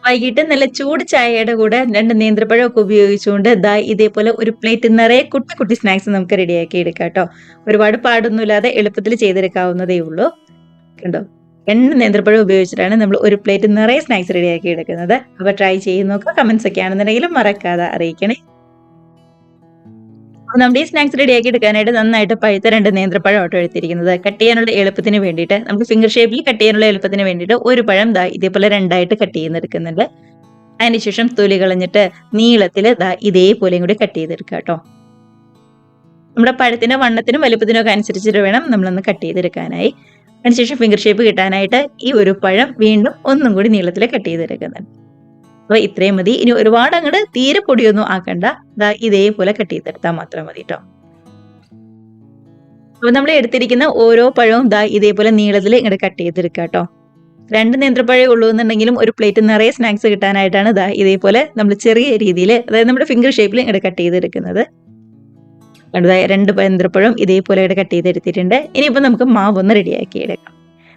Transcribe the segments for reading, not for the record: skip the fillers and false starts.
വൈകിട്ട് നല്ല ചൂട് ചായയുടെ കൂടെ 2 നേന്ത്രപ്പഴമൊക്കെ ഉപയോഗിച്ചുകൊണ്ട് ദാ ഇതേപോലെ ഒരു പ്ലേറ്റ് നിറയെ കുട്ടി, കുട്ടി സ്നാക്സ് നമുക്ക് റെഡിയാക്കി എടുക്കാട്ടോ. ഒരുപാട് പാടൊന്നുമില്ലാതെ എളുപ്പത്തിൽ ചെയ്തെടുക്കാവുന്നതേ ഉള്ളൂ. കണ്ടോ? 2 നേന്ത്രപ്പഴം ഉപയോഗിച്ചിട്ടാണ് നമ്മൾ ഒരു പ്ലേറ്റ് നിറയെ സ്നാക്സ് റെഡിയാക്കി എടുക്കുന്നത്. അപ്പൊ ട്രൈ ചെയ്ത് നോക്കുക. കമന്റ്സ് ഒക്കെ ആണെന്നുണ്ടെങ്കിലും മറക്കാതെ അറിയിക്കണേ. അപ്പൊ നമ്മുടെ ഈ സ്നാക്സ് റെഡിയാക്കി എടുക്കാനായിട്ട് നന്നായിട്ട് പഴുത്ത 2 നേന്ത്രപ്പഴമാട്ടോ എടുത്തിരിക്കുന്നത്. കട്ട് ചെയ്യാനുള്ള എളുപ്പത്തിന് വേണ്ടിയിട്ട് നമുക്ക് ഫിംഗർ ഷേപ്പിൽ കട്ട് ചെയ്യാനുള്ള എളുപ്പത്തിന് വേണ്ടിയിട്ട് ഒരു പഴം ദാ ഇതേപോലെ 2ആയിട്ട് കട്ട് ചെയ്തെടുക്കുന്നുണ്ട്. അതിനുശേഷം തൊലി കളഞ്ഞിട്ട് നീളത്തില് ദാ ഇതേപോലെയും കൂടി കട്ട് ചെയ്തെടുക്കുക കേട്ടോ. നമ്മുടെ പഴത്തിന്റെ വണ്ണത്തിനും വലുപ്പത്തിനും ഒക്കെ അനുസരിച്ചിട്ട് വേണം നമ്മളൊന്ന് കട്ട് ചെയ്തെടുക്കാനായി. അതിനുശേഷം ഫിംഗർ ഷേപ്പ് കിട്ടാനായിട്ട് ഈ ഒരു പഴം വീണ്ടും ഒന്നും കൂടി നീളത്തിൽ കട്ട് ചെയ്തെടുക്കുന്നുണ്ട്. അപ്പൊ ഇത്രയും മതി. ഇനി ഒരുപാട് അങ്ങോട്ട് തീരെ പൊടിയൊന്നും ആക്കണ്ട. ദാ ഇതേപോലെ കട്ട് ചെയ്തെടുത്താൽ മാത്രം മതി കേട്ടോ. അപ്പൊ നമ്മൾ എടുത്തിരിക്കുന്ന ഓരോ പഴവും ദാ ഇതേപോലെ നീളത്തിൽ ഇങ്ങോട്ട് കട്ട് ചെയ്തെടുക്കുക കേട്ടോ. 2 നേന്ത്രപ്പഴേ ഉള്ളൂ എന്നുണ്ടെങ്കിലും ഒരു പ്ലേറ്റ് നിറയെ സ്നാക്സ് കിട്ടാനായിട്ടാണ് ദാ ഇതേപോലെ നമ്മൾ ചെറിയ രീതിയിൽ, അതായത് നമ്മുടെ ഫിംഗർ ഷേപ്പിൽ ഇങ്ങോട്ട് കട്ട് ചെയ്തെടുക്കുന്നത്. അടുത്തതായി 2 നേന്ത്രപ്പഴം ഇതേപോലെ കട്ട് ചെയ്തെടുത്തിട്ടുണ്ട്. ഇനിയിപ്പോൾ നമുക്ക് മാവ് ഒന്ന് റെഡിയാക്കി എടുക്കാം.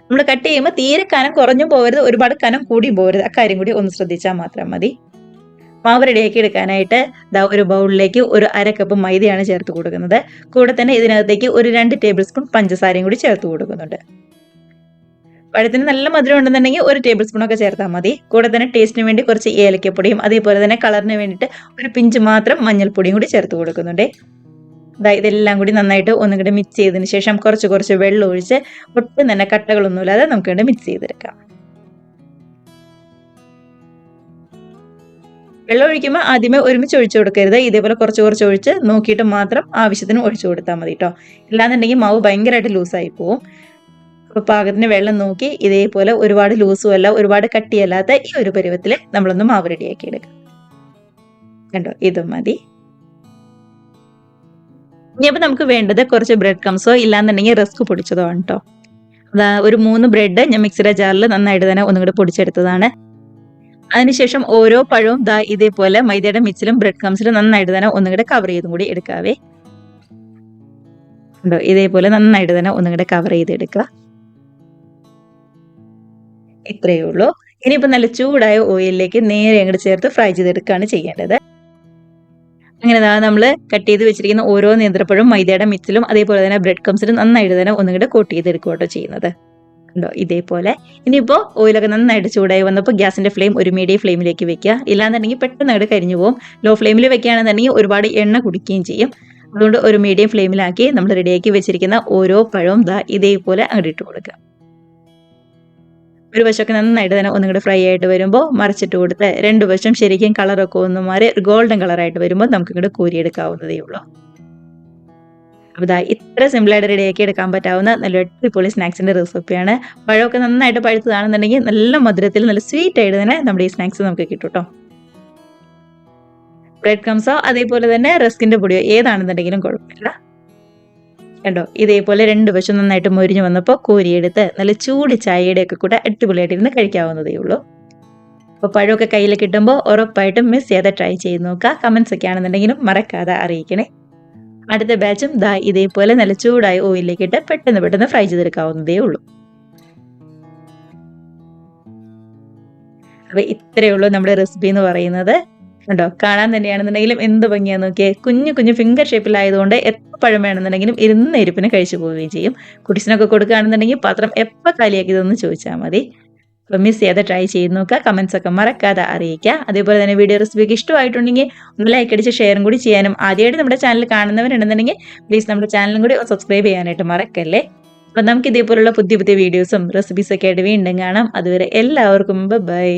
നമ്മൾ കട്ട് ചെയ്യുമ്പോൾ തീരെ കനം കുറഞ്ഞും പോകരുത്, ഒരുപാട് കനം കൂടിയും പോകരുത്. അക്കാര്യം കൂടി ഒന്ന് ശ്രദ്ധിച്ചാൽ മാത്രം മതി. മാവ് റെഡിയാക്കി എടുക്കാനായിട്ട് ദാ ഒരു ബൗളിലേക്ക് ഒരു 1/2 കപ്പ് മൈദയാണ് ചേർത്ത് കൊടുക്കുന്നത്. കൂടെ തന്നെ ഇതിനകത്തേക്ക് ഒരു 2 ടേബിൾ സ്പൂൺ പഞ്ചസാരയും കൂടി ചേർത്ത് കൊടുക്കുന്നുണ്ട്. പഴത്തിന് നല്ല മധുരം ഉണ്ടെന്നുണ്ടെങ്കിൽ 1 ടേബിൾ സ്പൂൺ ഒക്കെ ചേർത്താൽ മതി. കൂടെ തന്നെ ടേസ്റ്റിന് വേണ്ടി കുറച്ച് ഏലക്കപ്പൊടിയും അതേപോലെ തന്നെ കളറിന് വേണ്ടിയിട്ട് ഒരു പിഞ്ച് മാത്രം മഞ്ഞൾപ്പൊടിയും കൂടി ചേർത്ത് കൊടുക്കുന്നുണ്ട്. ഇതെല്ലാം കൂടി നന്നായിട്ട് ഒന്നുകൂടി മിക്സ് ചെയ്തതിന് ശേഷം കുറച്ച് കുറച്ച് വെള്ളം ഒഴിച്ച് ഒട്ടും തന്നെ കട്ടകളൊന്നുമില്ലാതെ നമുക്ക് വേണ്ടി മിക്സ് ചെയ്തെടുക്കാം. വെള്ളം ഒഴിക്കുമ്പോൾ ആദ്യമേ ഒരുമിച്ച് ഒഴിച്ചു കൊടുക്കരുത്. ഇതേപോലെ കുറച്ച് കുറച്ച് ഒഴിച്ച് നോക്കിയിട്ട് മാത്രം ആവശ്യത്തിന് ഒഴിച്ചു കൊടുത്താൽ മതി കേട്ടോ. ഇല്ലാന്നുണ്ടെങ്കിൽ മാവ് ഭയങ്കരമായിട്ട് ലൂസായി പോവും. അപ്പോൾ പാകത്തിന് വെള്ളം നോക്കി ഇതേപോലെ ഒരുപാട് ലൂസും അല്ല ഒരുപാട് കട്ടിയല്ലാത്ത ഈ ഒരു പരുവത്തിൽ നമ്മളൊന്ന് മാവ് റെഡിയാക്കി എടുക്കാം. കണ്ടോ, ഇതും മതി. ഇനിയപ്പോൾ നമുക്ക് വേണ്ടത് കുറച്ച് ബ്രെഡ് ക്രംസോ ഇല്ലാന്നുണ്ടെങ്കിൽ റസ്ക് പൊടിച്ചതോ ആണ് കേട്ടോ. ഒരു 3 ബ്രെഡ് ഞാൻ മിക്സിയുടെ ജാറിൽ നന്നായിട്ട് തന്നെ ഒന്നുകൂടി പൊടിച്ചെടുത്തതാണ്. അതിനുശേഷം ഓരോ പഴവും ദാ ഇതേപോലെ മൈദയുടെ മിക്സിലും ബ്രെഡ് ക്രംസിലും നന്നായിട്ട് തന്നെ ഒന്നുകൂടെ കവർ ചെയ്തും കൂടി എടുക്കാവേ. ഉണ്ടോ, ഇതേപോലെ നന്നായിട്ട് തന്നെ ഒന്നുകൂടെ കവർ ചെയ്തെടുക്കുക. ഇത്രയേ ഉള്ളൂ. ഇനിയിപ്പോൾ നല്ല ചൂടായ ഓയിലിലേക്ക് നേരെ അങ്ങോട്ട് ചേർത്ത് ഫ്രൈ ചെയ്തെടുക്കുകയാണ് ചെയ്യേണ്ടത്. അങ്ങനെ നമ്മൾ കട്ട് ചെയ്ത് വെച്ചിരിക്കുന്ന ഓരോ നേന്ത്രപ്പഴവും മൈദയുടെ മിക്സിലും അതേപോലെ തന്നെ ബ്രെഡ് ക്രംസിലും നന്നായിട്ട് തന്നെ ഒന്നുകൂടെ കോട്ട് ചെയ്തെടുക്കുക കേട്ടോ ചെയ്യുന്നത്. ഉണ്ടോ, ഇതേപോലെ. ഇനിയിപ്പോൾ ഓയിലൊക്കെ നന്നായിട്ട് ചൂടായി വന്നപ്പോൾ ഗ്യാസിന്റെ ഫ്ലെയിം ഒരു മീഡിയം ഫ്ലെയിമിലേക്ക് വെക്കുക. ഇല്ലാന്നുണ്ടെങ്കിൽ പെട്ടെന്ന് അങ്ങോട്ട് കരിഞ്ഞു പോകും. ലോ ഫ്ലെയിമിൽ വെക്കുകയാണെന്നുണ്ടെങ്കിൽ ഒരുപാട് എണ്ണ കുടിക്കുകയും ചെയ്യും. അതുകൊണ്ട് ഒരു മീഡിയം ഫ്ലെയിമിലാക്കി നമ്മൾ റെഡിയാക്കി വെച്ചിരിക്കുന്ന ഓരോ പഴവും ഇതേപോലെ അങ്ങോട്ട് ഇട്ട് കൊടുക്കുക. ഒരു വശമൊക്കെ നന്നായിട്ട് തന്നെ ഒന്നുകൂടെ ഫ്രൈ ആയിട്ട് വരുമ്പോൾ മറിച്ചിട്ട് കൊടുത്ത് 2 വശം ശരിക്കും കളറൊക്കെ ഒന്ന് മാറി ഗോൾഡൻ കളറായിട്ട് വരുമ്പോൾ നമുക്ക് ഇങ്ങോട്ട് കോരിയെടുക്കാവുന്നതേ ഉള്ളൂ. അപ്പോൾ ഇത്ര സിമ്പിളായിട്ട് റെഡിയാക്കി എടുക്കാൻ പറ്റാവുന്ന നല്ല അടിപൊളി സ്നാക്സിന്റെ റെസിപ്പിയാണ്. പഴമൊക്കെ നന്നായിട്ട് പഴുത്തതാണെന്നുണ്ടെങ്കിൽ നല്ല മധുരത്തിൽ നല്ല സ്വീറ്റ് ആയിട്ട് തന്നെ നമ്മുടെ ഈ സ്നാക്സ് നമുക്ക് കിട്ടും കേട്ടോ. ബ്രെഡ് ക്രംസോ അതേപോലെ തന്നെ റസ്കിന്റെ പൊടിയോ ഏതാണെന്നുണ്ടെങ്കിലും കുഴപ്പമില്ല. കണ്ടോ, ഇതേപോലെ 2 വശം നന്നായിട്ട് മൊരിഞ്ഞു വന്നപ്പോൾ കോരിയെടുത്ത് നല്ല ചൂട് ചായയുടെ ഒക്കെ കൂടെ അടിപൊളിയായിട്ടിരുന്ന് കഴിക്കാവുന്നതേ ഉള്ളൂ. അപ്പോൾ പഴമൊക്കെ കയ്യിൽ കിട്ടുമ്പോൾ ഉറപ്പായിട്ടും മിസ് ചെയ്യാതെ ട്രൈ ചെയ്ത് നോക്കുക. കമന്റ്സ് ഒക്കെ ആണെന്നുണ്ടെങ്കിലും മറക്കാതെ അറിയിക്കണേ. അടുത്ത ബാച്ചും ഇതേപോലെ നല്ല ചൂടായ ഓയിലിലേക്ക് ഇട്ട് പെട്ടെന്ന് ഫ്രൈ ചെയ്തെടുക്കാവുന്നതേ ഉള്ളൂ. അപ്പോൾ ഇത്രയേ ഉള്ളൂ നമ്മുടെ റെസിപ്പി എന്ന് പറയുന്നത്. കണ്ടോ, കാണാൻ തന്നെയാണെന്നുണ്ടെങ്കിലും എന്ത് ഭംഗിയാന്ന് നോക്കിയേ. കുഞ്ഞു കുഞ്ഞു ഫിംഗർ ഷേപ്പിലായതുകൊണ്ട് എപ്പോൾ പഴം വേണമെന്നുണ്ടെങ്കിലും ഇരുന്ന ഇരിപ്പിന് കഴിച്ചു പോവുകയും ചെയ്യും. കുട്ടിസിനൊക്കെ കൊടുക്കുകയാണെന്നുണ്ടെങ്കിൽ പാത്രം എപ്പോൾ കാലിയാക്കിയതെന്ന് ചോദിച്ചാൽ മതി. അപ്പോൾ മിസ് ചെയ്യാതെ ട്രൈ ചെയ്ത് നോക്കുക. കമന്റ്സ് ഒക്കെ മറക്കാതെ അറിയിക്കുക. അതേപോലെ തന്നെ വീഡിയോ റെസിപ്പിക്ക് ഇഷ്ടമായിട്ടുണ്ടെങ്കിൽ ഒന്ന് ലൈക്ക് അടിച്ച് ഷെയറും കൂടി ചെയ്യാനും, ആദ്യമായിട്ട് നമ്മുടെ ചാനൽ കാണുന്നവരുണ്ടെന്നുണ്ടെങ്കിൽ പ്ലീസ് നമ്മുടെ ചാനലും കൂടി സബ്സ്ക്രൈബ് ചെയ്യാനായിട്ട് മറക്കല്ലേ. അപ്പോൾ നമുക്ക് ഇതേപോലുള്ള പുതിയ പുതിയ വീഡിയോസും റെസിപ്പീസൊക്കെ ആയിട്ട് വീണ്ടും കാണാം. അതുവരെ എല്ലാവർക്കും ബൈ.